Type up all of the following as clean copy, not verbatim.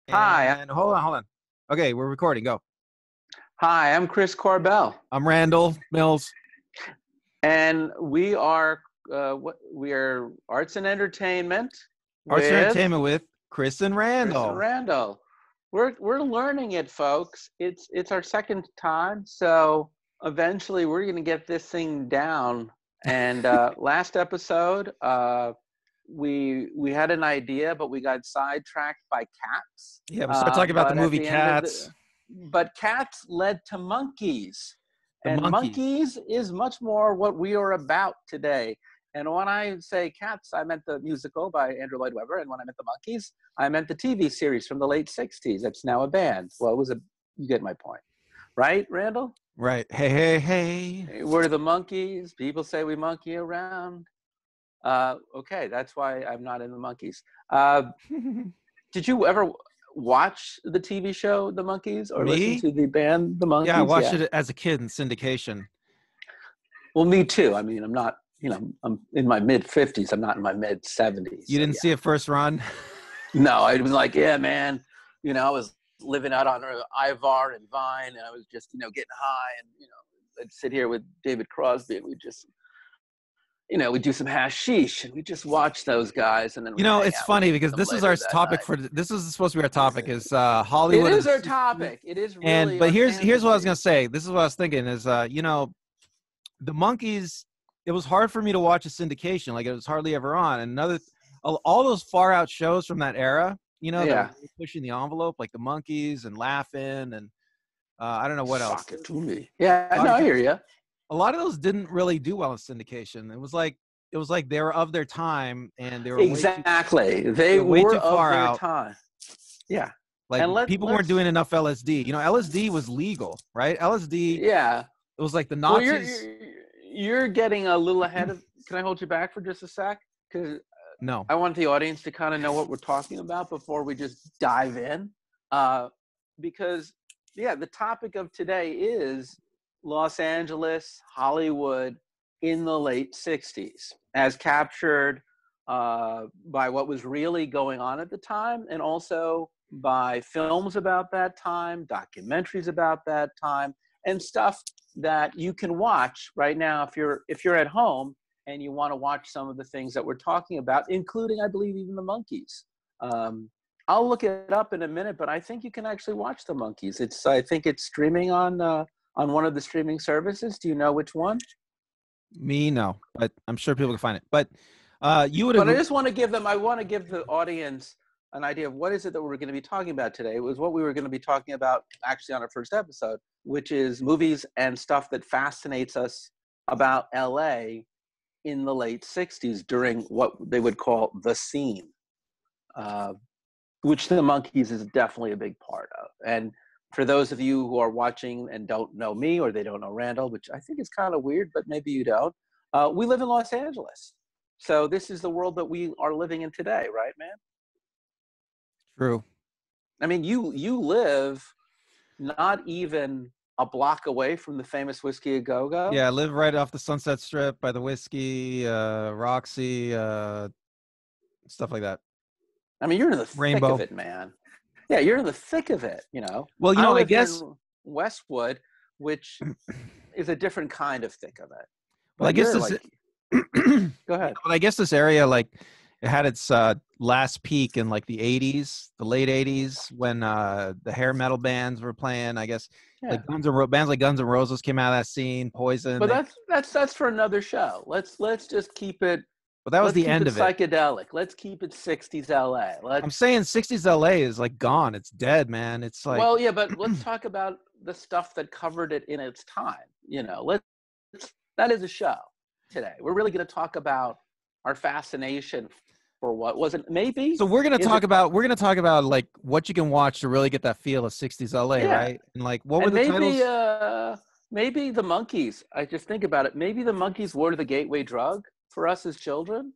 Hi, And hold on. Okay, we're recording. Go. hi, I'm Chris Corbell, I'm Randall Mills. and we are Arts and Entertainment Arts and with Entertainment with Chris and Chris and Randall. Randall. We're learning it, folks. It's our second time, so eventually we're gonna get this thing down. And last episode, we had an idea, but we got sidetracked by cats. Yeah, we started talking about the But at movie the end of Cats. but cats led to Monkees. The And Monkees. Monkees is much more what we are about today. And when I say Cats, I meant the musical by Andrew Lloyd Webber. And when I meant the Monkees, I meant the TV series from the late 60s. That's now a band. Well, you get my point. Right, Randall? Right. Hey. We're the Monkees. People say we monkey around. Okay, that's why I'm not in the Monkees. Did you ever watch the TV show The Monkees or listen Me? to the band The Monkees? Yeah, I watched it as a kid in syndication. Well, me too. I mean, I'm not, I'm in my mid 50s. I'm not in my mid 70s. You didn't see it first run? No, I was like, yeah, man. I was living out on Ivar and Vine, and I was just, getting high, and I'd sit here with David Crosby, and we just, we'd do some hashish, and we just watch those guys, and then It's funny because this is our topic this is supposed to be our topic is Hollywood. It is our topic. It is really. But here's what I was gonna say. This is what I was thinking is the Monkees. It was hard for me to watch a syndication. Like it was hardly ever on. And all those far out shows from that era, that were pushing the envelope, like the Monkees and Laughing, and I don't know what else. Fuck it to me. Yeah, no, I hear you. A lot of those didn't really do well in syndication. It was like they were of their time, and they were they way were too far of their out. time. Yeah, like people weren't doing enough LSD. LSD was legal, right? LSD. Yeah, it was like the Nazis. Well, you're getting a little ahead of. Can I hold you back for just a sec? Because no, I want the audience to kind of know what we're talking about before we just dive in. Because the topic of today is Los Angeles, Hollywood in the late 60s, as captured by what was really going on at the time, and also by films about that time, documentaries about that time, and stuff that you can watch right now if you're at home and you want to watch some of the things that we're talking about, including, I believe, even the Monkees. I'll look it up in a minute, but I think you can actually watch the Monkees. I think it's streaming on one of the streaming services. Do you know which one? Me, no, but I'm sure people can find it. But you would. But I want to give the audience an idea of what is it that we're going to be talking about today. It was what we were going to be talking about actually on our first episode, which is movies and stuff that fascinates us about LA in the late 60s during what they would call the scene, which the Monkees is definitely a big part of. And for those of you who are watching and don't know me, or they don't know Randall, which I think is kind of weird, but maybe you don't, we live in Los Angeles. So this is the world that we are living in today, right, man? True. I mean, you live not even a block away from the famous Whiskey A Go Go. Yeah, I live right off the Sunset Strip by the Whiskey, Roxy, stuff like that. I mean, you're in the thick of it, man. Yeah, you're in the thick of it, Well, I guess Westwood, which is a different kind of thick of it. Well, I guess this. Go ahead. Well, I guess this area, like, it had its last peak in like the '80s, the late '80s, when the hair metal bands were playing. I guess like bands like Guns N' Roses came out of that scene. Poison. But that's for another show. Let's just keep it. But that was the end of it. Psychedelic. Let's keep it 60s LA. I'm saying 60s LA is like gone. It's dead, man. It's like. Well, yeah, but let's talk about the stuff that covered it in its time. That is a show today. We're really going to talk about our fascination for what wasn't maybe. So we're going to talk about like what you can watch to really get that feel of 60s LA, right? And like what were the titles? Maybe the Monkees. I just think about it. Maybe the Monkees were the gateway drug for us as children?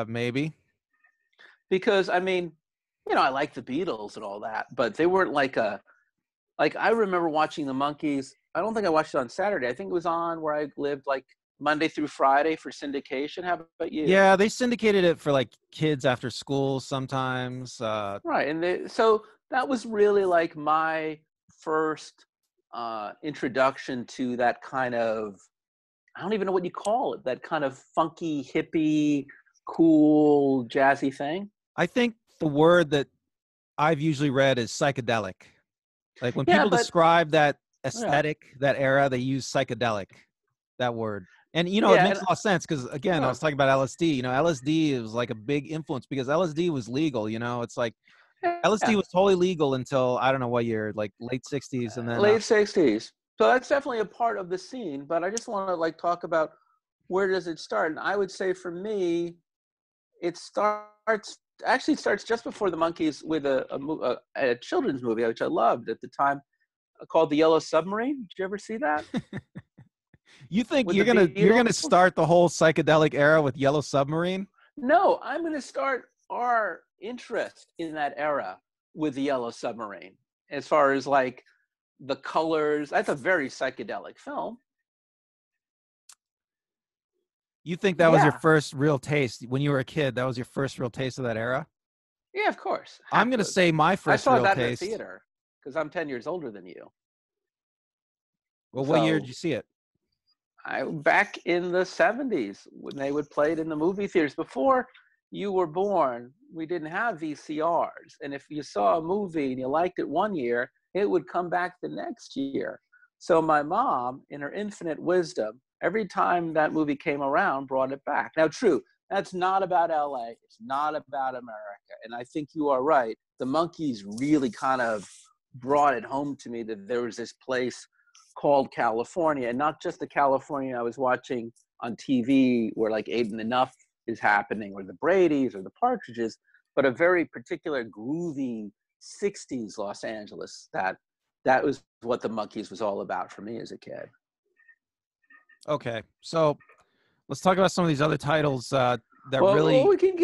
Maybe. Because, I mean, I like the Beatles and all that, but they weren't like I remember watching the Monkees. I don't think I watched it on Saturday. I think it was on where I lived, like Monday through Friday for syndication. How about you? Yeah, they syndicated it for like kids after school sometimes. Right, and so that was really like my first introduction to that kind of, I don't even know what you call it, that kind of funky, hippie, cool, jazzy thing. I think the word that I've usually read is psychedelic. Like when Yeah, people but describe that yeah, aesthetic, that era, they use psychedelic, that word. And, you know, it yeah, makes and a lot of sense because, again, I was talking about LSD. You know, LSD was like a big influence because LSD was legal, you know. It's like LSD yeah, was totally legal until, I don't know what year, like late 60s. And then, late '60s. So that's definitely a part of the scene. But I just want to like talk about where does it start, and I would say for me, it starts just before the Monkees with a children's movie which I loved at the time called The Yellow Submarine. Did you ever see that you think with the you're Beatles? gonna start the whole psychedelic era with Yellow Submarine? No, I'm going to start our interest in that era with The Yellow Submarine. As far as like the colors, that's a very psychedelic film. You think that was your Yeah, first real taste when you were a kid? That was your first real taste of that era? yeah, of course. I'm gonna say my I first saw real that in the taste. theater because I'm 10 years older than you. Well, what year did So you see it? back in the 70s when they would play it in the movie theaters. Before you were born, we didn't have VCRs. And if you saw a movie and you liked it one year, it would come back the next year. So my mom, in her infinite wisdom, every time that movie came around, brought it back. Now, true, that's not about LA. It's not about America. And I think you are right. The Monkees really kind of brought it home to me that there was this place called California, and not just the California I was watching on TV where like Eight and Enough is happening, or the Brady's, or the Partridges, but a very particular groovy 60s Los Angeles. That was what the Monkees was all about for me as a kid. Okay, so let's talk about some of these other titles that Well, really. we can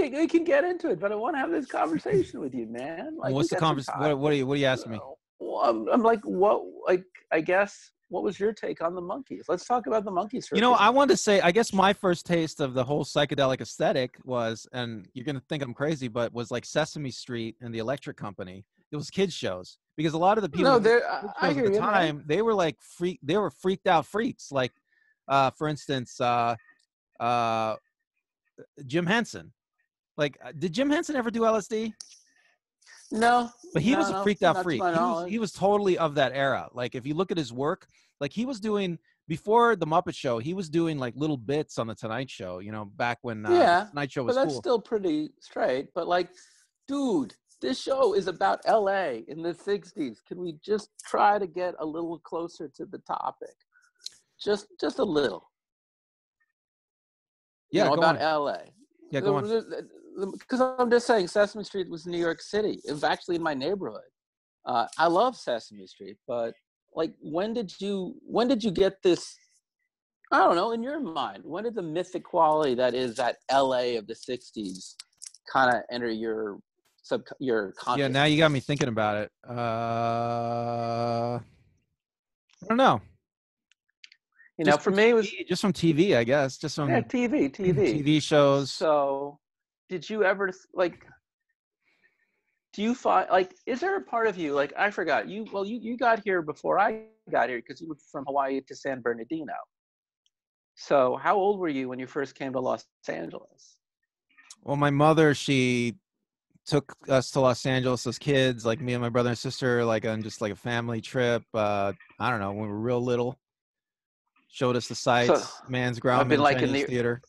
get into it, but I want to have this conversation with you, man. Like, we What's the got some conversation? time. What are you asking me? Well, I'm like, what? Like, I guess, what was your take on the Monkees? Let's talk about the Monkees for You a know, few I wanted to minutes. say, I guess my first taste of the whole psychedelic aesthetic was, and you're gonna think I'm crazy, but was like Sesame Street and the Electric Company. It was kids shows because a lot of the people No, that made there. kids I shows at hear the you, man. time, they were like they were freaked out freaks. Like, for instance, uh, Jim Henson. Like, did Jim Henson ever do LSD? No, But he was no, a no, freaked out not to freak. my He knowledge. was totally of that era. Like if you look at his work, like he was doing before the Muppet Show, he was doing like little bits on the Tonight Show, you know, back when the Yeah, Tonight Show but was that's cool. still pretty straight. But like, dude, this show is about LA in the 60s. Can we just try to get a little closer to the topic? Just a little, Yeah, go about on. LA. Yeah, go on. Because I'm just saying Sesame Street was New York City. It was actually in my neighborhood. I love Sesame Street, but like, when did you get this? I don't know. In your mind, when did the mythic quality that is that LA of the '60s kind of enter your Yeah, now you got me consciousness? thinking about it. I don't know. Just For from me, it was, TV, just from TV, I guess. Just yeah, from TV. TV shows. So, did you ever like? Do you find like? Is there a part of you like? I forgot you. Well, you got here before I got here because you were from Hawaii to San Bernardino. So, how old were you when you first came to Los Angeles? Well, my mother, she took us to Los Angeles as kids, like me and my brother and sister, like on just like a family trip. I don't know, when we were real little. Showed us the So, sights, Man's I've Ground been Middle like in Chinese the Theater.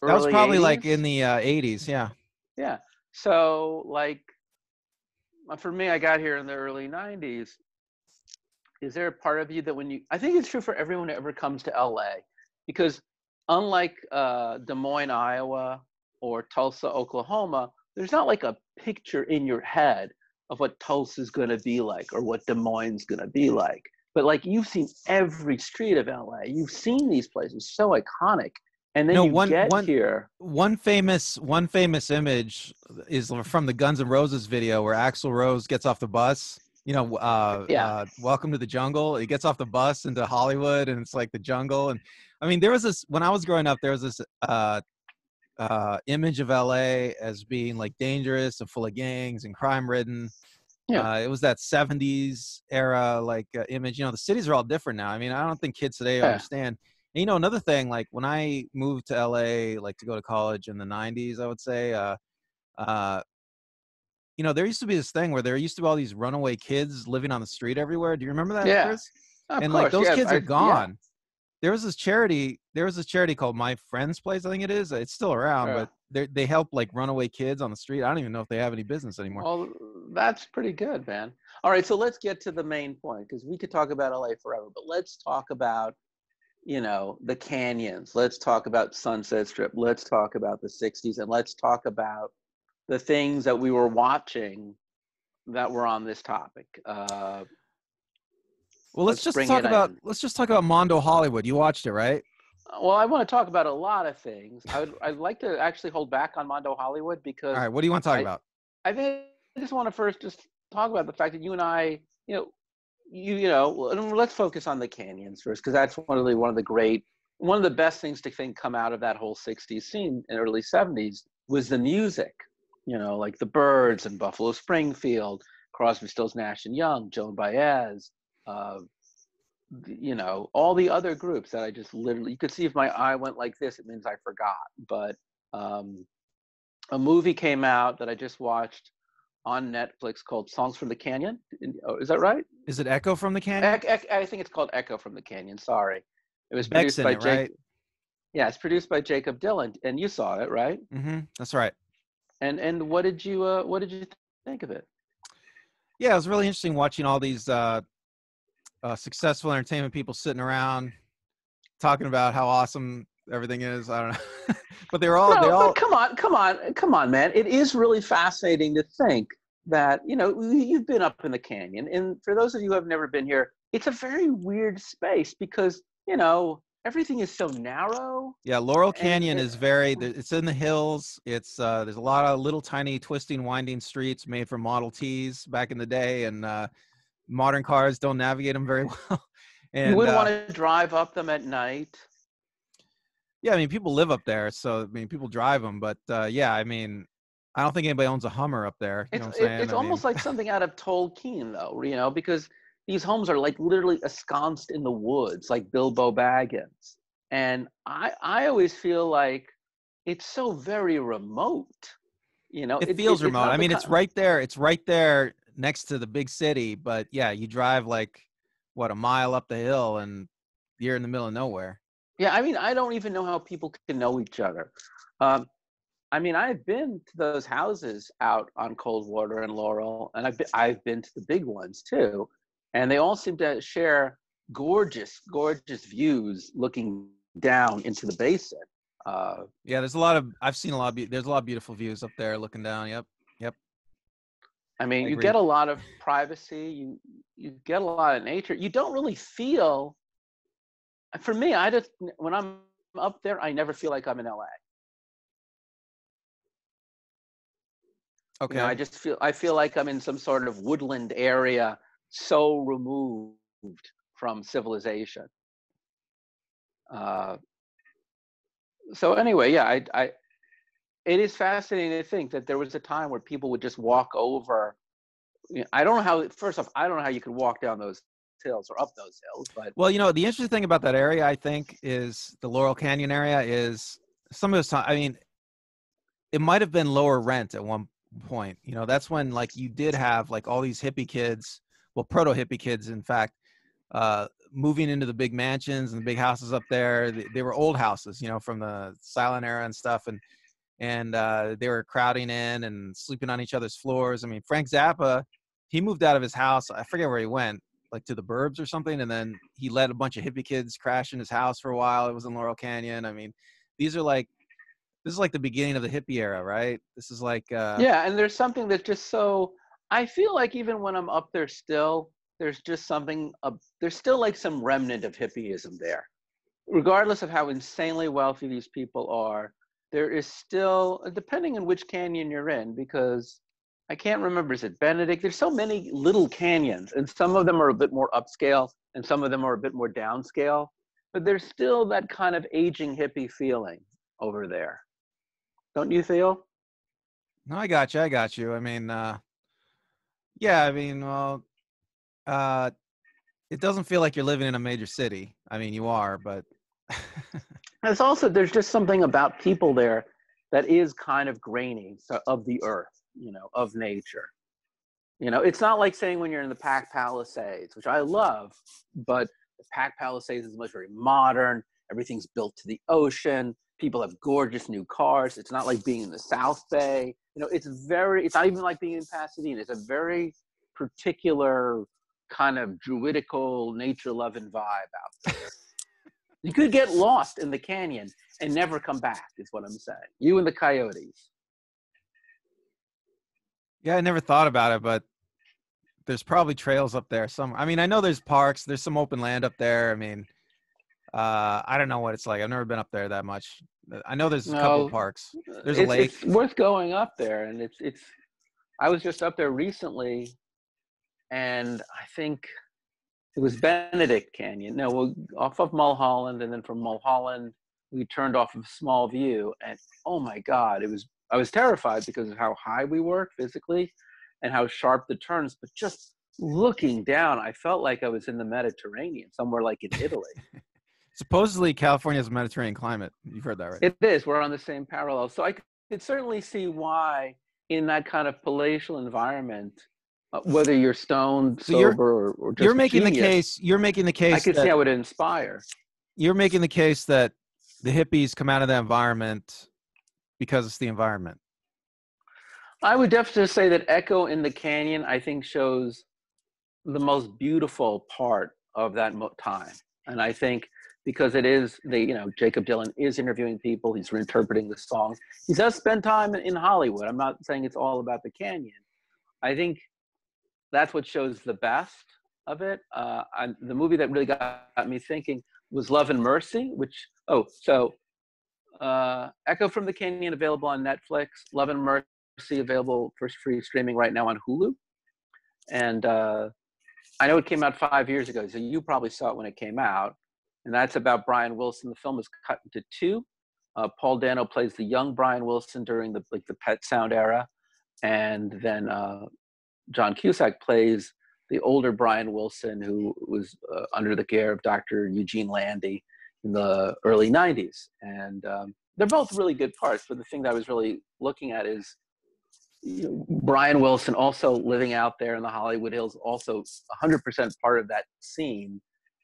That was early probably like in '80s. the 80s. Yeah. Yeah. So, like, for me, I got here in the early '90s. Is there a part of you that I think it's true for everyone that ever comes to LA, because unlike Des Moines, Iowa, or Tulsa, Oklahoma, there's not like a picture in your head of what Tulsa's going to be like or what Des Moines is going to be like. But like, you've seen every street of LA. You've seen these places so iconic. And then No, you get here. one famous image is from the Guns N' Roses video where Axl Rose gets off the bus. You know, Yeah. Welcome to the Jungle. He gets off the bus into Hollywood, and it's like the jungle. And I mean, there was this when I was growing up. There was this image of LA as being like dangerous and full of gangs and crime-ridden. Yeah. It was that '70s era like image. You know, the cities are all different now. I mean, I don't think kids today Yeah. understand. And, you know, another thing, like when I moved to LA, like to go to college in the '90s, I would say, uh, you know, there used to be this thing where there used to be all these runaway kids living on the street everywhere. Do you remember that, Yeah. Chris? Of And like course. those Yeah. kids are Yeah. gone. There was this charity called My Friend's Place, I think it is. It's still around, Yeah. but they help like runaway kids on the street. I don't even know if they have any business anymore. Well, that's pretty good, man. All right, so let's get to the main point because we could talk about LA forever, but let's talk about, you know, the canyons. Let's talk about Sunset Strip. Let's talk about the 60s, and let's talk about the things that we were watching that were on this topic. Well, Let's bring it in. let's just talk about Mondo Hollywood. You watched it, right? Well, I want to talk about a lot of things. I'd like to actually hold back on Mondo Hollywood All because right, what do you want to talk about? I think I just want to first just talk about the fact that you and I, you know, you know, let's focus on the canyons first because that's one of the best things to think come out of that whole 60s scene and early 70s was the music, you know, like the Byrds and Buffalo Springfield, Crosby, Stills, Nash and Young, Joan Baez, you know, all the other groups that I just literally, you could see if my eye went like this, it means I forgot. But a movie came out that I just watched on Netflix called Songs from the Canyon. Is that right? Is it Echo from the Canyon? I think it's called Echo from the Canyon. Sorry. It was Beck's produced in by it, right? Yeah, it's produced by Jacob Dylan, and you saw it, right? Mm-hmm. That's right. And what did you think of it? Yeah, it was really interesting watching all these successful entertainment people sitting around talking about how awesome everything is. I don't know, but But come on, man. It is really fascinating to think that, you know, you've been up in the canyon, and for those of you who have never been here, it's a very weird space because, you know, everything is so narrow. Yeah, Laurel And Canyon is it's in the hills. It's there's a lot of little tiny twisting, winding streets made for Model Ts back in the day, and modern cars don't navigate them very well. you And would want to drive up them at night. yeah, I mean, people live up there, so I mean, people drive them. But yeah, I mean, I don't think anybody owns a Hummer up there. You know what I'm saying? It's almost like something out of Tolkien, though, you know, because these homes are like literally ensconced in the woods, like Bilbo Baggins. And I always feel like it's so very remote, you know. It feels It's remote. not I the mean, it's right there. It's right there next to the big city. But yeah, you drive like what, a mile up the hill, and you're in the middle of nowhere. Yeah, I mean, I don't even know how people can know each other. Um, I mean, I've been to those houses out on Coldwater and Laurel, and I've been to the big ones too, and they all seem to share gorgeous, gorgeous views looking down into the basin. Yeah, I've seen there's a lot of beautiful views up there looking down. Yep. Yep. I mean, I you agree. get a lot of privacy. You get a lot of nature. You don't really feel. For me, I just when I'm up there, I never feel like I'm in LA. You know, Okay. I feel like I'm in some sort of woodland area, so removed from civilization. Uh, so anyway, yeah, it is fascinating to think that there was a time where people would just walk over. You know, I don't know how. First off, I don't know how you could walk down those hills or up those hills, but Well, you know, the interesting thing about that area, I think, is the Laurel Canyon area is some of the time. I mean, it might have been lower rent at one point. You know, that's when like you did have like all these hippie kids, well, proto hippie kids, in fact, moving into the big mansions and the big houses up there. They were old houses, you know, from the silent era and stuff, and they were crowding in and sleeping on each other's floors. I mean, Frank Zappa, he moved out of his house. I forget where he went, like to the burbs or something, and then he let a bunch of hippie kids crash in his house for a while. It was in Laurel Canyon. I mean, these are like this is like the beginning of the hippie era, right? This is like yeah, and there's something that's just so. I feel like even when I'm up there, still there's just something. There's still like some remnant of hippieism there, regardless of how insanely wealthy these people are. There is still, depending on which canyon you're in, because I can't remember, is it Benedict? There's so many little canyons, and some of them are a bit more upscale, and some of them are a bit more downscale. but there's still that kind of aging hippie feeling over there. Don't you feel? No, I got you. I got you. I mean, yeah. I mean, well, uh, it doesn't feel like you're living in a major city. I mean, you are, but There's also, there's just something about people there that is kind of grainy, so of the earth, of nature. It's not like saying when you're in the Pac Palisades, which I love, but the Pac Palisades is much very modern. Everything's built to the ocean. People have gorgeous new cars. It's not like being in the South Bay. It's not even like being in Pasadena. It's a very particular kind of druidical, nature-loving vibe out there. You could get lost in the canyon and never come back, is what I'm saying. You and the coyotes. yeah, I never thought about it, but there's probably trails up there somewhere. I mean, I know there's parks. There's some open land up there. I mean, I don't know what it's like. I've never been up there that much. I know there's a couple of No, parks. There's a lake. it's worth going up there, and it's. I was just up there recently, and I think it was Benedict Canyon. No, off of Mulholland, and then from Mulholland we turned off of Small View, and oh my God, I was terrified because of how high we were physically, and how sharp the turns. But just looking down, I felt like I was in the Mediterranean, somewhere like in Italy. Supposedly, California has a Mediterranean climate. You've heard that, right? It is. We're on the same parallel. So I could certainly see why, in that kind of palatial environment, whether you're stoned, So you're sober, or just you're making the genius, case. You're making the I case could see that how it would inspire. you're making the case that the hippies come out of the environment because it's the environment. I would definitely say that Echo in the Canyon, I think, shows the most beautiful part of that time. And I think because it is Jacob Dylan is interviewing people, he's reinterpreting the songs. He does spend time in Hollywood. I'm not saying it's all about the canyon. I think that's what shows the best of it. The movie that really got me thinking was Love and Mercy, Echo from the Canyon available on Netflix, Love and Mercy available for free streaming right now on Hulu. And I know it came out 5 years ago, so you probably saw it when it came out. And that's about Brian Wilson. The film is cut into two. Paul Dano plays the young Brian Wilson during the Pet Sound era, and then John Cusack plays the older Brian Wilson, who was under the care of Dr. Eugene Landy in the early 90s. And they're both really good parts, but the thing that I was really looking at is Brian Wilson also living out there in the Hollywood Hills, also 100% part of that scene.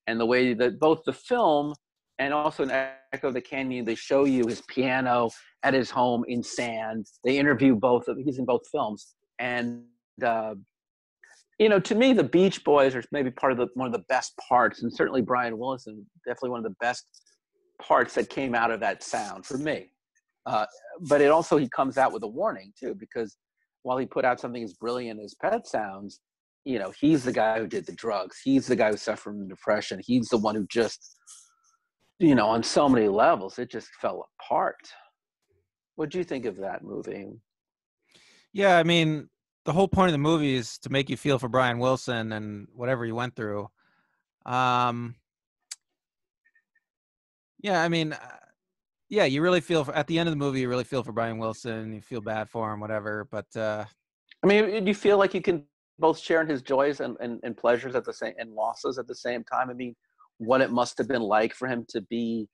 And the way that both the film and also in Echo of the Canyon, they show you his piano at his home in sand. They interview he's in both films. And, to me, the Beach Boys are maybe one of the best parts, and certainly Brian Wilson, definitely one of the best parts that came out of that sound for me. But he comes out with a warning too, because while he put out something as brilliant as Pet Sounds, he's the guy who did the drugs. He's the guy who suffered from depression. He's the one who just, on so many levels, it just fell apart. What do you think of that movie? Yeah, I mean, the whole point of the movie is to make you feel for Brian Wilson and whatever he went through. Yeah, I mean, yeah, you really feel at the end of the movie, you really feel for Brian Wilson. You feel bad for him, whatever. But I mean, do you feel like you can both share in his joys and pleasures at the same and losses at the same time? I mean, what it must have been like for him to be,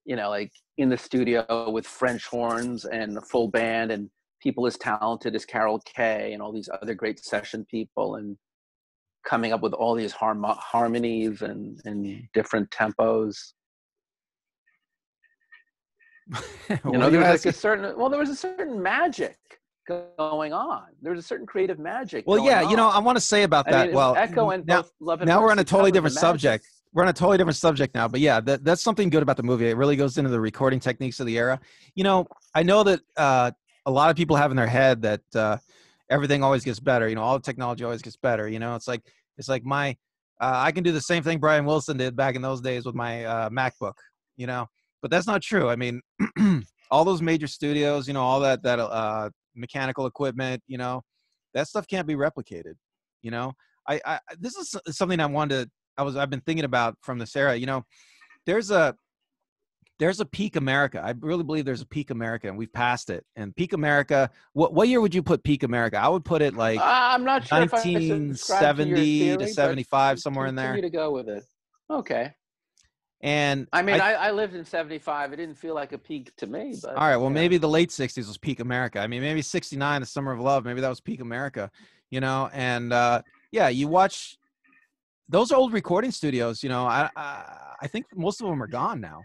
like in the studio with French horns and a full band and people as talented as Carol Kay and all these other great session people, and coming up with all these harmonies and different tempos. There was a certain magic going on. There was a certain creative magic. Well, yeah, I want to say about that. Echo and now, both Love and now Mercy we're on a totally different magic. subject. We're on a totally different subject now, but yeah, that's something good about the movie. It really goes into the recording techniques of the era. I know that a lot of people have in their head that everything always gets better. All the technology always gets better. It's like my I can do the same thing Brian Wilson did back in those days with my MacBook. But that's not true. I mean, all those major studios, all that mechanical equipment, that stuff can't be replicated. This is something I've been thinking about from this era. there's a peak America. I really believe there's a peak America, and we've passed it. And peak America, what year would you put peak America? I would put it like I'm not sure if I subscribe to your 1970 to theory, but 75, somewhere in continue there. to go with it. Okay. And I mean, I lived in 75. It didn't feel like a peak to me, but all right, well, yeah. maybe the late 60s was peak America. I mean, maybe 69, the Summer of Love, maybe that was peak America, and yeah, you watch those old recording studios, I think most of them are gone now.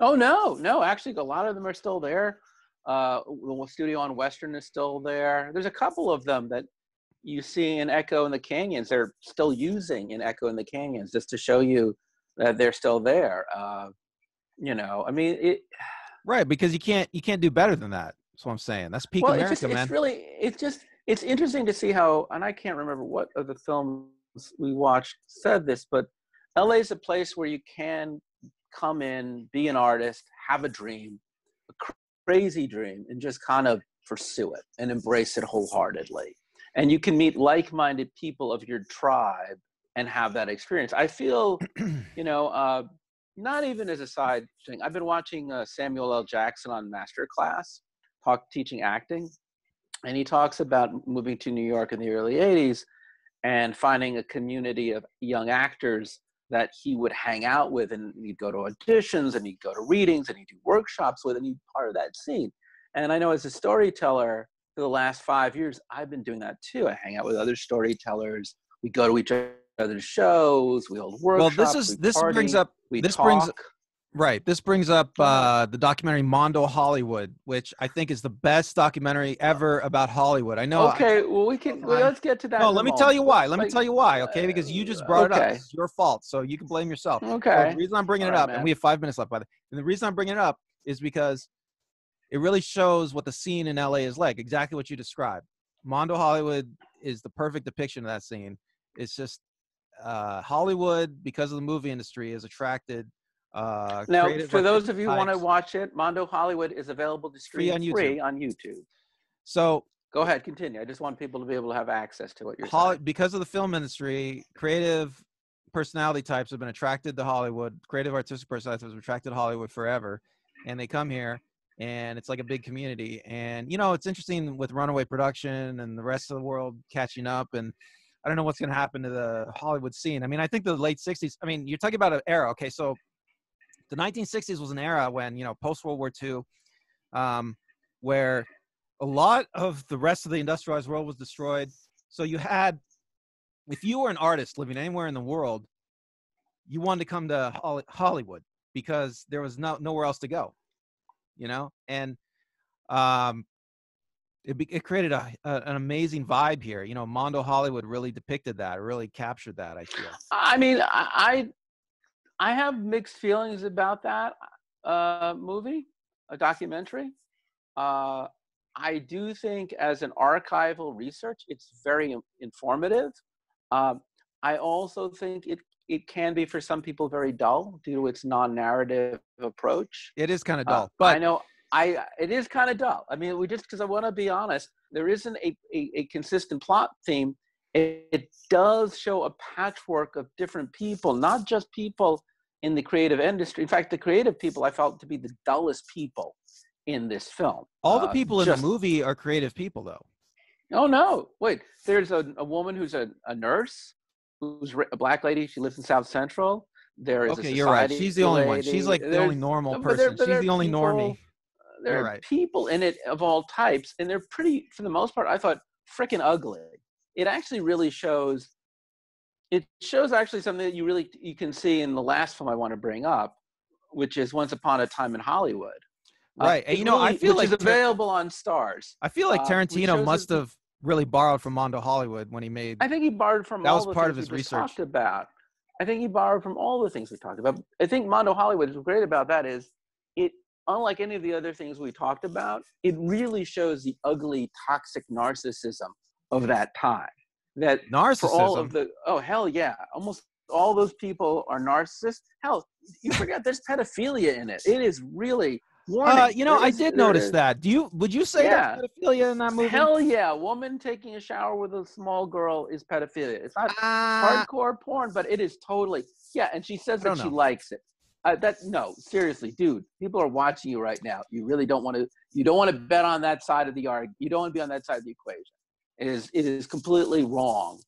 Oh, no, actually, a lot of them are still there. The studio on Western is still there. There's a couple of them that you see in Echo in the Canyons. They're still using in Echo in the Canyons just to show you that they're still there. I mean, it. Right, because you can't do better than that. That's what I'm saying. That's peak America, man. It's interesting to see how, and I can't remember what of the films we watched said this, but LA is a place where you can come in, be an artist, have a dream, a crazy dream, and just kind of pursue it and embrace it wholeheartedly. And you can meet like-minded people of your tribe and have that experience. I feel, not even as a side thing. I've been watching Samuel L. Jackson on Masterclass, teaching acting, and he talks about moving to New York in the early 80s and finding a community of young actors that he would hang out with, and he'd go to auditions and he'd go to readings and he'd do workshops with, and he'd be part of that scene. And I know as a storyteller for the last 5 years, I've been doing that too. I hang out with other storytellers. We go to each other's shows. We hold workshops. Well, this brings up the documentary Mondo Hollywood, which I think is the best documentary ever about Hollywood. I know. Okay, let's get to that. No, let me tell you why. Okay, because you just brought it up. It's your fault, so you can blame yourself. Okay. So the reason I'm bringing it up, and we have 5 minutes left, by the way, and the reason I'm bringing it up is because it really shows what the scene in LA is like. Exactly what you described. Mondo Hollywood is the perfect depiction of that scene. It's just Hollywood, because of the movie industry, is attracted. Now, for those of you who want to watch it, Mondo Hollywood is available to stream free on YouTube. So go ahead, continue. I just want people to be able to have access to what you're saying. Because of the film industry, creative personality types have been attracted to Hollywood. Creative artistic personalities have been attracted to Hollywood forever, and they come here, and it's like a big community. And it's interesting with Runaway Production and the rest of the world catching up, and I don't know what's going to happen to the Hollywood scene. I mean, I think the late 60s, I mean, you're talking about an era. Okay, so the 1960s was an era when, post-World War II, where a lot of the rest of the industrialized world was destroyed. So you had, if you were an artist living anywhere in the world, you wanted to come to Hollywood because there was nowhere else to go, and it created an amazing vibe here. Mondo Hollywood really depicted that, really captured that, I feel. I mean, I have mixed feelings about that movie, a documentary. I do think as an archival research, it's very informative. I also think it can be for some people very dull due to its non-narrative approach. It is kind of dull, but I know it is kind of dull. I mean, because I want to be honest, there isn't a consistent plot theme. It does show a patchwork of different people, not just people in the creative industry. In fact, the creative people I felt to be the dullest people in this film. All the people in the movie are creative people, though. Oh, no. Wait, there's a woman who's a nurse, who's a black lady. She lives in South Central. There is okay, you're right. She's the only one. She's like the only normal person. She's the only normie. There are people in it of all types, and they're pretty, for the most part, I thought, freaking ugly. It actually really shows, actually something that you can see in the last film I want to bring up, which is Once Upon a Time in Hollywood. Right. And I feel like it's available on Stars. I feel like Tarantino must have really borrowed from Mondo Hollywood when he made. I think he borrowed from that all was the part things of his we research. Talked about. I think he borrowed from all the things we talked about. I think Mondo Hollywood, what's great about that is it, unlike any of the other things we talked about, it really shows the ugly, toxic narcissism of that time. That narcissism. For all of the, oh hell yeah, almost all those people are narcissists. Hell, you forget there's pedophilia in it. It is really warning. I did notice that. Would you say that's pedophilia in that movie? Hell yeah, a woman taking a shower with a small girl is pedophilia. It's not hardcore porn, but it is totally, yeah. And she says that she likes it. No, seriously, dude, people are watching you right now. You really don't want to. You don't want to bet on that side of the argument. You don't want to be on that side of the equation. It is completely wrong,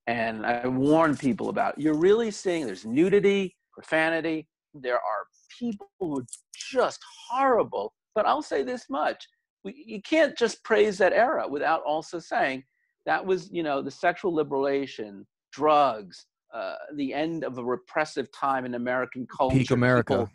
and I warn people about it. You're really seeing there's nudity, profanity. There are people who are just horrible. But I'll say this much: you can't just praise that era without also saying that was, the sexual liberation, drugs, the end of a repressive time in American culture. Peak America. People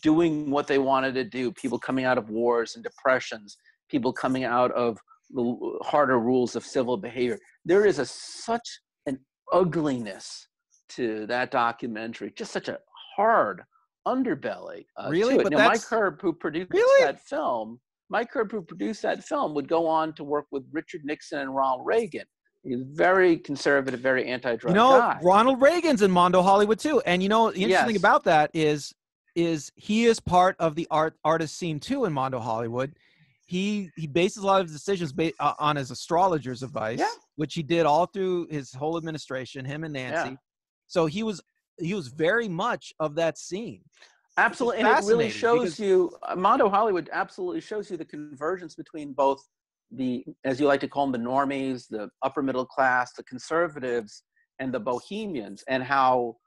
doing what they wanted to do, people coming out of wars and depressions, people coming out of the harder rules of civil behavior. There is such an ugliness to that documentary, just such a hard underbelly really? to it. But now, Mike Herb, who produced that film, would go on to work with Richard Nixon and Ronald Reagan. He's very conservative, very anti-drug guy. Ronald Reagan's in Mondo Hollywood too. And the interesting thing about that is he is part of the artist scene too in Mondo Hollywood. He bases a lot of his decisions on his astrologer's advice, which he did all through his whole administration, him and Nancy. So he was very much of that scene. Absolutely, and it really shows you, Mondo Hollywood absolutely shows you the convergence between both the, as you like to call them, the normies, the upper middle class, the conservatives, and the bohemians, and how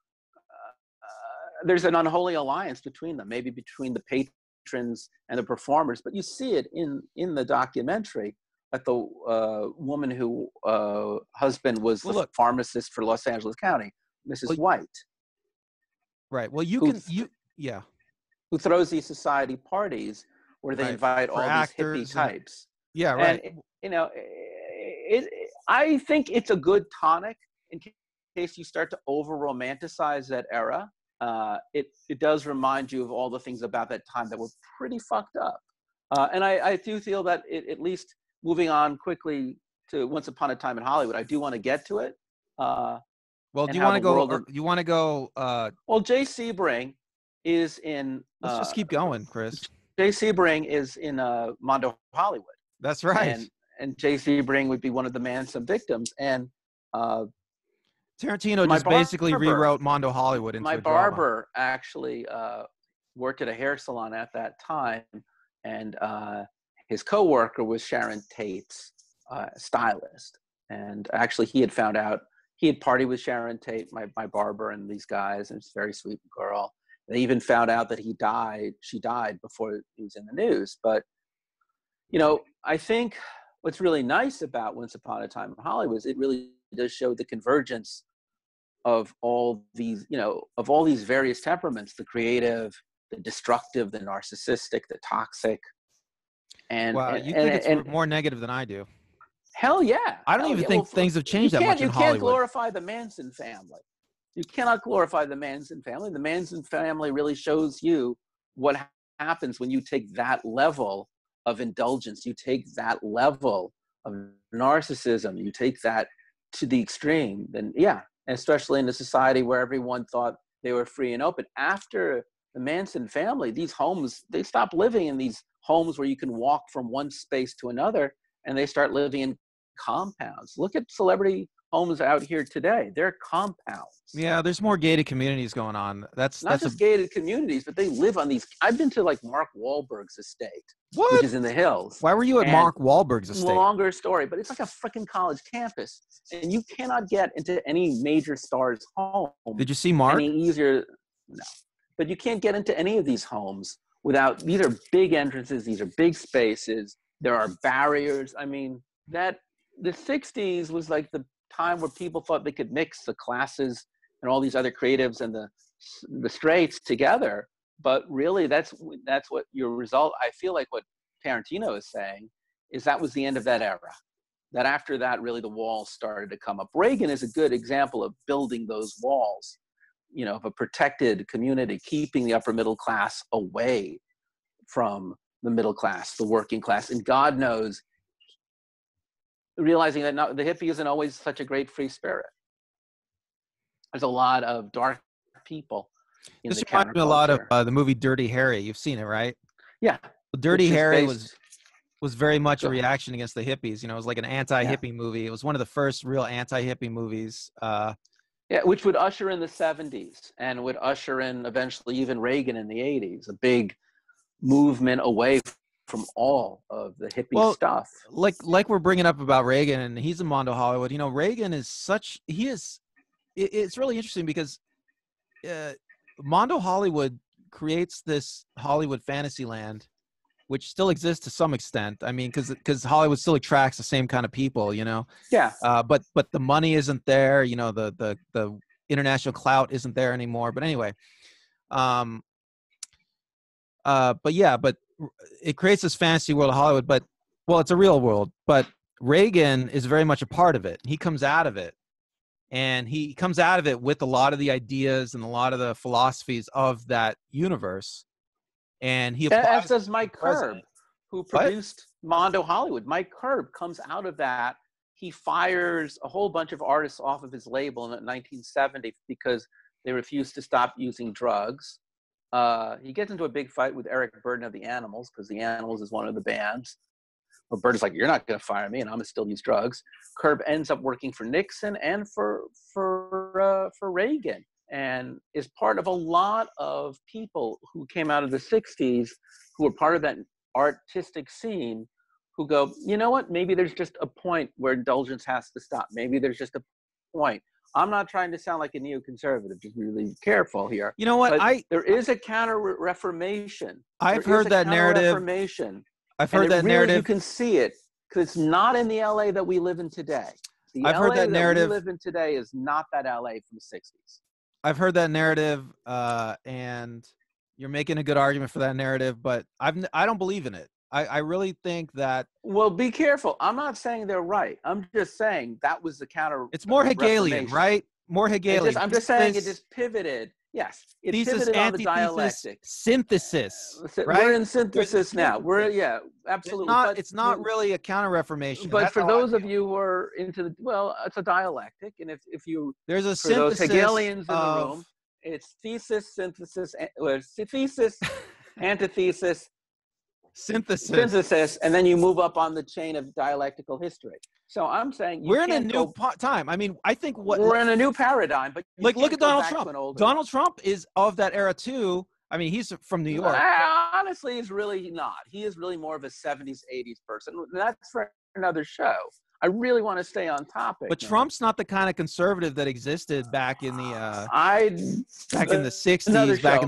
there's an unholy alliance between them, maybe between the patrons and the performers. But you see it in the documentary, that the woman who husband was the pharmacist for Los Angeles County, Mrs. White. Right. Well, who throws these society parties where they invite all these hippie types. Yeah, right. And, I think it's a good tonic in case you start to over-romanticize that era. It does remind you of all the things about that time that were pretty fucked up. And I do feel that at least moving on quickly to Once Upon a Time in Hollywood, I do want to get to it. Well, do you want to go? You want to go? Well, Jay Sebring is in. Let's just keep going, Chris. Jay Sebring is in Mondo Hollywood. That's right. And Jay Sebring would be one of the Manson victims. And Tarantino just basically rewrote Mondo Hollywood into a drama. My barber actually worked at a hair salon at that time, and his coworker was Sharon Tate's stylist. And actually, he had found out. He had partied with Sharon Tate, my barber, and these guys, and it's a very sweet girl. They even found out that she died before he was in the news. But, I think what's really nice about Once Upon a Time in Hollywood is it really does show the convergence of all these, of all these various temperaments, the creative, the destructive, the narcissistic, the toxic. And wow, you think it's more negative than I do. Hell yeah. I don't even think things have changed that much in Hollywood. You can't glorify the Manson family. You cannot glorify the Manson family. The Manson family really shows you what happens when you take that level of indulgence, you take that level of narcissism, you take that to the extreme. Then especially in a society where everyone thought they were free and open. After the Manson family, these homes, they stopped living in these homes where you can walk from one space to another, and they start living in compounds. Look at celebrity homes out here today. They're compounds. Yeah, there's more gated communities going on. That's just gated communities, but they live on these. I've been to Mark Wahlberg's estate, which is in the hills. Why were you at Mark Wahlberg's estate? Longer story, but it's like a freaking college campus, and you cannot get into any major star's home. Did you see Mark? Any easier? No, but you can't get into any of these homes without. These are big entrances. These are big spaces. There are barriers. I mean, the 60s was like the time where people thought they could mix the classes and all these other creatives and the straights together. But really, that's what your result. I feel like what Tarantino is saying is that was the end of that era. That after that, really, the walls started to come up. Reagan is a good example of building those walls, of a protected community, keeping the upper middle class away from the middle class, the working class. And God knows, realizing that the hippie isn't always such a great free spirit. There's a lot of dark people in the counterculture. This reminds me a lot of the movie Dirty Harry. You've seen it, right? Yeah. Well, Dirty Harry was very much a reaction against the hippies. It was like an anti-hippie movie. It was one of the first real anti-hippie movies. Yeah, which would usher in the 70s and would usher in eventually even Reagan in the 80s, a big movement away from all of the hippie stuff. Like we're bringing up about Reagan, and he's in Mondo Hollywood. You know, Reagan is it's really interesting because Mondo Hollywood creates this Hollywood fantasy land, which still exists to some extent. I mean, because Hollywood still attracts the same kind of people, you know. Yeah. But the money isn't there. You know, the international clout isn't there anymore. But anyway, but it creates this fantasy world of Hollywood. But well, it's a real world. But Reagan is very much a part of it. He comes out of it. And he comes out of it with a lot of the ideas and a lot of the philosophies of that universe. And he applies. As does Mike Curb, who produced Mondo Hollywood. Mike Curb comes out of that. He fires a whole bunch of artists off of his label in 1970 because they refused to stop using drugs. He gets into a big fight with Eric Burden of the Animals because the Animals is one of the bands. Well, Burden's like, you're not going to fire me, and I'm going to still use drugs. Curb ends up working for Nixon and for Reagan, and is part of a lot of people who came out of the 60s who were part of that artistic scene who go, you know what, maybe there's just a point where indulgence has to stop. Maybe there's just a point. I'm not trying to sound like a neoconservative, just really careful here. You know what? There is a counter-reformation. I've heard that narrative. I've heard that narrative. You can see it because it's not in the LA that we live in today. The I've LA heard that narrative. We live in today is not that LA from the 60s. I've heard that narrative, and you're making a good argument for that narrative, but I don't believe in it. I really think that. Well, be careful. I'm not saying they're right. I'm just saying that was the counter. It's more Hegelian, right? More Hegelian. I'm just saying it just pivoted. Yes, it pivoted on the dialectic. Synthesis, right? We're in synthesis now. Absolutely. It's not really a counter-reformation. But for those of you who are into it's a dialectic, and if you there's a for synthesis those Hegelians in the room, it's thesis, synthesis, thesis, antithesis, synthesis, and then you move up on the chain of dialectical history. So I'm saying we're in a new time. I mean, I think we're in a new paradigm. But look at Donald Trump. Donald Trump is of that era too. I mean, he's from New York. Honestly, he's really not. He is really more of a 70s, 80s person. That's for another show. I really want to stay on topic. But Trump's not the kind of conservative that existed back in the 60s, back in the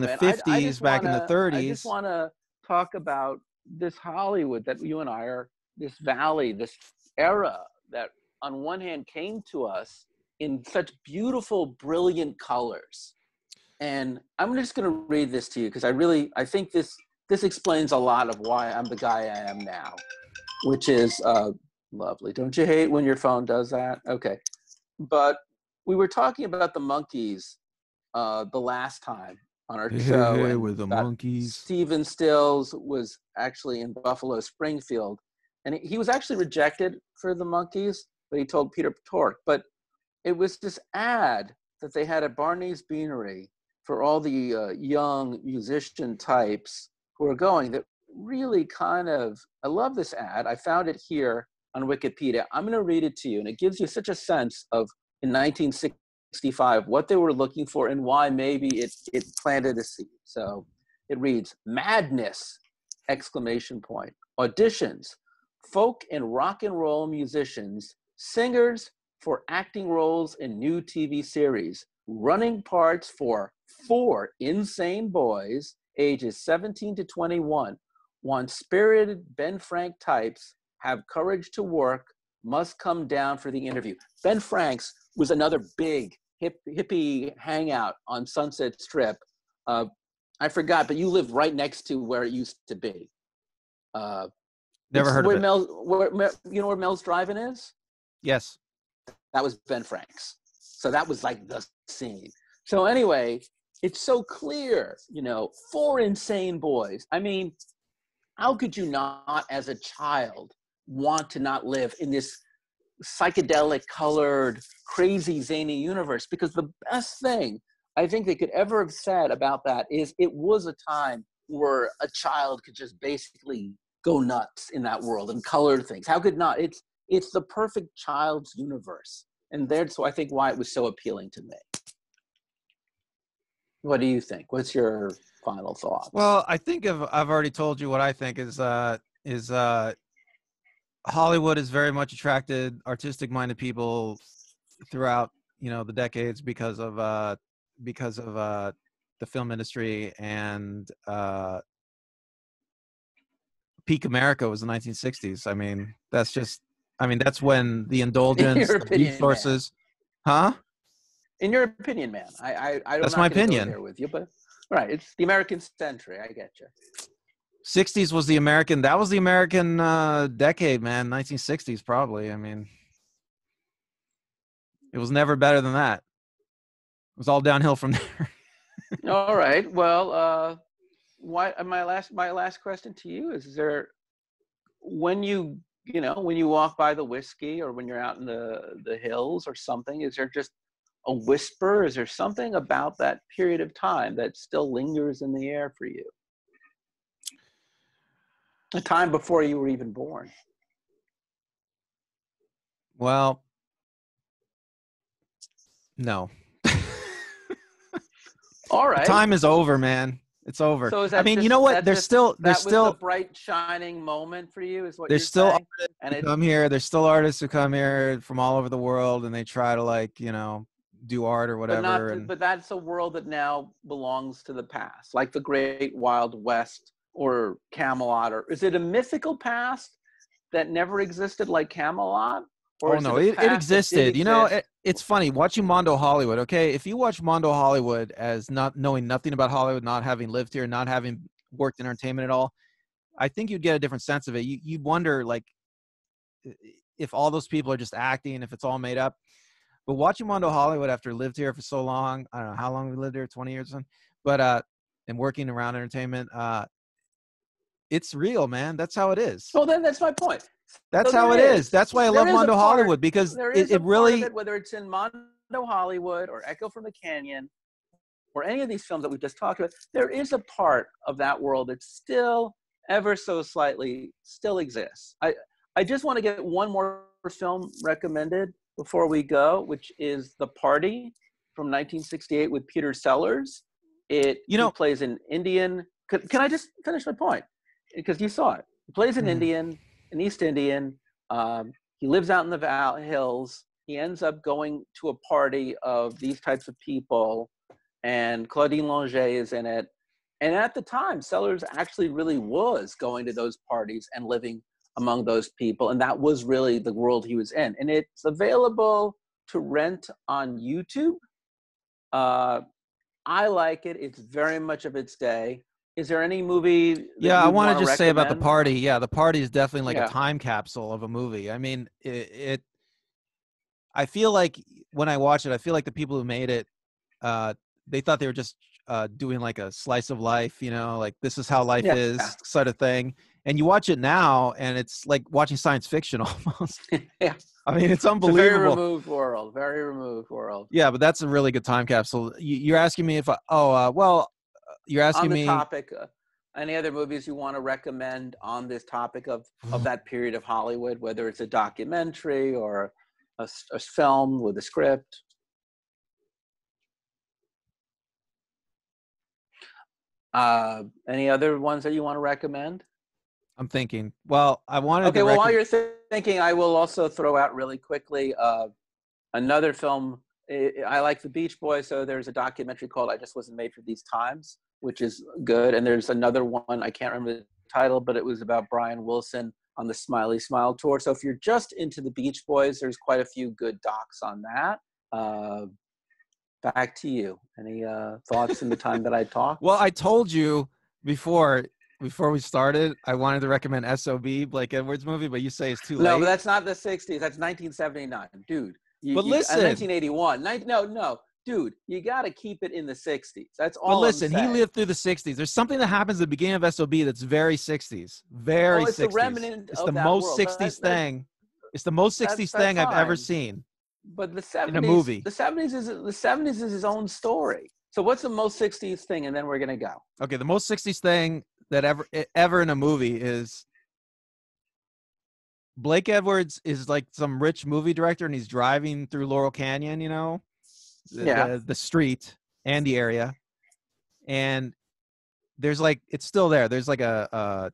50s, back in the 30s. I just want to talk about this Hollywood that you and I are, this valley, this era that on one hand came to us in such beautiful, brilliant colors. And I'm just going to read this to you because I think this explains a lot of why I'm the guy I am now, which is lovely. Don't you hate when your phone does that? Okay. But we were talking about the Monkees the last time on our show. With the Monkees. Stephen Stills was actually in Buffalo Springfield, and he was actually rejected for the Monkees, but he told Peter Tork. But it was this ad that they had at Barney's Beanery for all the young musician types who are going that really I love this ad. I found it here on Wikipedia. I'm going to read it to you, and it gives you such a sense of, in 1965, what they were looking for and why maybe it planted a seed. So it reads, madness, ! Auditions, folk and rock and roll musicians, singers for acting roles in new TV series, running parts for 4 insane boys, ages 17 to 21, want spirited Ben Frank types, have courage to work, must come down for the interview. Ben Frank's was another big hippie hangout on Sunset Strip. I forgot, but you lived right next to where it used to be. Never heard of it. You know where Mel's Drive-In is? Yes. That was Ben Frank's. So that was like the scene. So anyway, it's so clear, 4 insane boys. I mean, how could you not, as a child, want to not live in this psychedelic colored, crazy, zany universe? Because the best thing I think they could ever have said about that is it was a time where a child could just basically go nuts in that world and color things. How could not? It's the perfect child's universe. And that's, I think, why it was so appealing to me. What do you think? What's your final thoughts? Well, I think I've already told you what I think is Hollywood has very much attracted artistic-minded people throughout, the decades because of the film industry, and peak America was the 1960s. That's when the In indulgence, your the opinion, man. resources, huh? In your opinion, man. I'm That's not my going to go opinion. there with you, but right, it's the American century. I get you. 60s was the American. That was the American decade, man. 1960s, probably. I mean, it was never better than that. It was all downhill from there. All right. Well, my last question to you is there, when you walk by the whiskey, or when you're out in the hills or something, is there just a whisper? Is there something about that period of time that still lingers in the air for you? A time before you were even born. Well, no. All right. The time is over, man. It's over. So is I that mean, just, you know what? that was the bright shining moment for you, is what you're there's still saying? artists And who come here. There's still artists who come here from all over the world, and they try to do art or whatever. but that's a world that now belongs to the past, like the Great Wild West or Camelot. Or is it a mythical past that never existed, like Camelot? Or Oh is no, it a it past existed. that did exist? It's funny watching Mondo Hollywood. Okay, if you watch Mondo Hollywood as not knowing nothing about Hollywood, not having lived here, not having worked in entertainment at all, I think you'd get a different sense of it. You'd wonder, like, if all those people are just acting, if it's all made up. But watching Mondo Hollywood after lived here for so long, I don't know how long we lived here, 20 years or something, but and working around entertainment, it's real, man. That's how it is. Well, then that's my point. That's So how it is. That's why I love Mondo Hollywood, because there is it really, part of it, whether it's in Mondo Hollywood or Echo from the Canyon or any of these films that we just talked about, there is a part of that world that still ever so slightly still exists. I just want to get one more film recommended before we go, which is The Party from 1968 with Peter Sellers. He plays an Indian. Can I just finish my point? Because you saw it. He plays an Indian, an East Indian. He lives out in the hills. He ends up going to a party of these types of people, and Claudine Longet is in it. And at the time, Sellers actually really was going to those parties and living among those people, and that was really the world he was in. And it's available to rent on YouTube. I like it. It's very much of its day. Is there any movie that yeah, I want to just recommend? say about The Party. Yeah, The Party is definitely like Yeah. a time capsule of a movie. I mean, I feel like when I watch it, I feel like the people who made it, they thought they were just doing like a slice of life, like this is how life is sort of thing. And you watch it now, and it's like watching science fiction almost. Yeah. I mean, it's unbelievable. It's a very removed world. Yeah, but that's a really good time capsule. You're asking me if you're asking me on the topic. Any other movies you want to recommend on this topic of that period of Hollywood, whether it's a documentary or a film with a script? Any other ones that you want to recommend? I'm thinking. Well, I wanted to. Okay, well, while you're thinking, I will also throw out really quickly another film. I like the Beach Boys, so there's a documentary called "I Just Wasn't Made for These Times," which is good. And there's another one, I can't remember the title, but it was about Brian Wilson on the Smiley Smile tour. So if you're just into the Beach Boys, there's quite a few good docs on that. Back to you. Any thoughts in the time that I talked? Well, I told you before we started, I wanted to recommend SOB, Blake Edwards movie, but you say it's too late. No, but that's not the 60s. That's 1979, dude. But listen. 1981. No, dude, you got to keep it in the 60s. That's all. But listen, he lived through the 60s. There's something that happens at the beginning of SOB that's very 60s. Very 60s. It's the remnant It's of the that most world. 60s thing. It's the most 60s thing I've ever seen. But the 70s, in a movie. The 70s is his own story. So what's the most 60s thing? And then we're gonna go. Okay, the most 60s thing that ever in a movie is Blake Edwards is like some rich movie director, and he's driving through Laurel Canyon, the street and the area, and there's like, it's still there. There's like a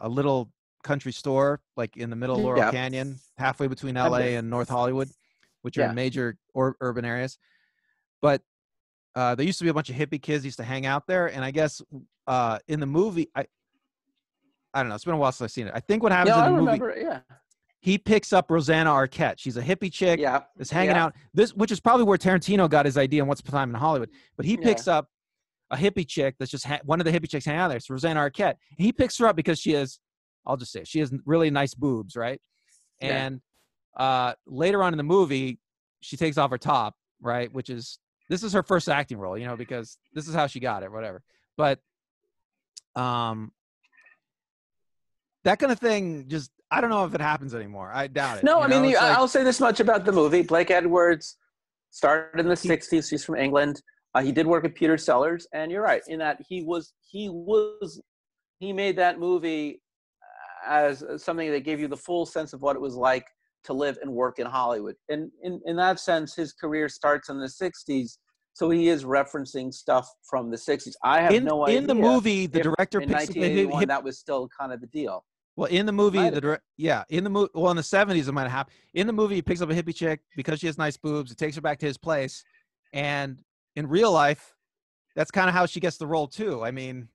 little country store like in the middle of Laurel Yeah. Canyon, halfway between I've LA been. and North Hollywood, which are in Yeah. major or urban areas. But there used to be a bunch of hippie kids used to hang out there, and I guess in the movie, I don't know. It's been a while since I've seen it. I think what happens No, in I the movie, remember. Yeah. he picks up Rosanna Arquette. She's a hippie chick Yeah. that's hanging Yeah. out. This, which is probably where Tarantino got his idea on What's the Time in Hollywood. But he Yeah. picks up a hippie chick that's just one of the hippie chicks hanging out there. It's Rosanna Arquette. And he picks her up because she has, I'll just say, she has really nice boobs, right? Yeah. And later on in the movie, she takes off her top, right? Which is, this is her first acting role, you know, because this is how she got it, whatever. But that kind of thing, just, I don't know if it happens anymore. I doubt it. No, You I know, mean, it's like, I'll say this much about the movie. Blake Edwards started in the 60s. He's from England. He did work with Peter Sellers, and you're right in that he made that movie as something that gave you the full sense of what it was like to live and work in Hollywood. And in that sense, his career starts in the 60s. So he is referencing stuff from the 60s. I have no idea. In the movie, the director in picks up 1981, that was still kind of the deal. well, in the movie, in the movie, well, in the 70s, it might have happened. In the movie, he picks up a hippie chick because she has nice boobs. It takes her back to his place. And in real life, that's kind of how she gets the role too. I mean,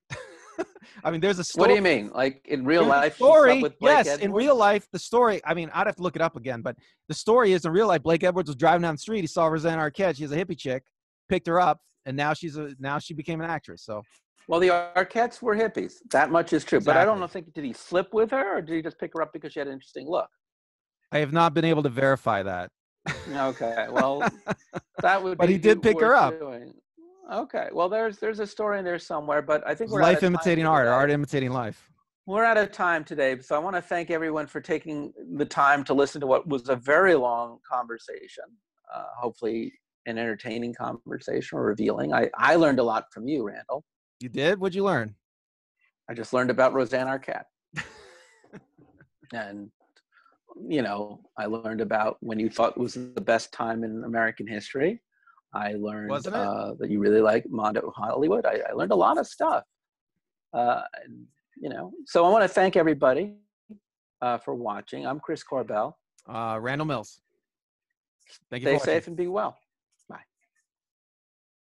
there's a story. What do you mean? Like in real life, she story, slept with Blake yes, Edwards? in real life, the story, I mean, I'd have to look it up again, but the story is in real life, Blake Edwards was driving down the street. He saw Rosanna Arquette. She's a hippie chick, picked her up, and now she became an actress. So, well, the Arquettes were hippies. That much is true. Exactly. But I don't know. Did he slip with her, or did he just pick her up because she had an interesting look? I have not been able to verify that. Okay, well, that would. But be he did pick her up. Doing. Okay, well, there's a story in there somewhere, but I think we're Life imitating art, art imitating life. We're out of time today, so I want to thank everyone for taking the time to listen to what was a very long conversation. Hopefully, an entertaining conversation or revealing. I learned a lot from you, Randall. You did? What'd you learn? I just learned about Rosanna Arquette. And, you know, I learned about when you thought it was the best time in American history. I learned that you really like Mondo Hollywood. I learned a lot of stuff. You know, so I want to thank everybody for watching. I'm Chris Corbell. Randall Mills. Thank you. Stay safe and be well.